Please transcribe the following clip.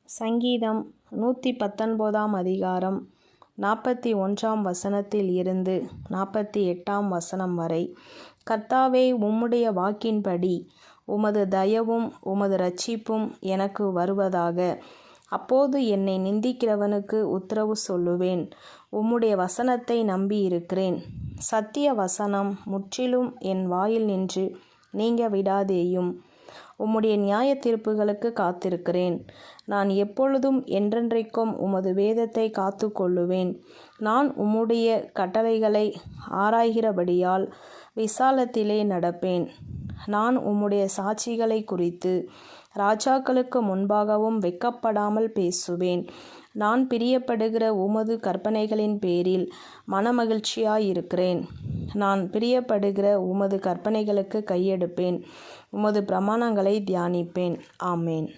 சங்கீதம் 119 அதிகாரம் 41 வசனத்தில் இருந்து 48 வசனம் வரை. கர்த்தாவே, உம்முடைய வாக்கின்படி உமது தயவும் உமது இரட்சிப்பும் எனக்கு வருவதாக. அப்போது என்னை நிந்திக்கிறவனுக்கு உத்தரவு சொல்லுவேன். உம்முடைய வசனத்தை நம்பியிருக்கிறேன். சத்திய வசனம் முற்றிலும் என் வாயில் நின்று நீங்க விடாதேயும். உம்முடைய நியாய தீர்ப்புகளுக்கு காத்திருக்கிறேன். நான் எப்பொழுதும் என்றென்றைக்கும் உமது வேதத்தை காத்து கொள்ளுவேன். நான் உம்முடைய கட்டளைகளை ஆராய்கிறபடியால் விசாலத்திலே நடப்பேன். நான் உம்முடைய சாட்சிகளை குறித்து ராஜாக்களுக்கு முன்பாகவும் வெட்கப்படாமல் பேசுவேன். நான் பிரியப்படுகிற உமது கற்பனைகளின் பேரில் மனமகிழ்ச்சியாயிருக்கிறேன். நான் பிரியப்படுகிற உமது கற்பனைகளுக்கு கையெடுப்பேன். உமது பிரமாணங்களை தியானிப்பேன். ஆமேன்.